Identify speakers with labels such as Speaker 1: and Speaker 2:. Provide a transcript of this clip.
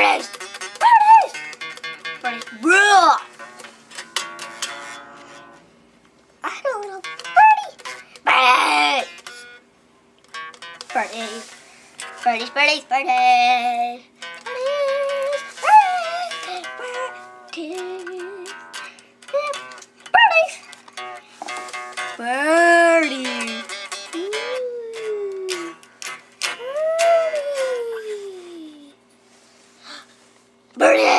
Speaker 1: Birdies! Birdies! Birdies! Bruh! I had a little birdie! Birdies! Birdies! Birdies, birdies, birdies! Birdies! Birdies! Birdies! Birdies! Birdie!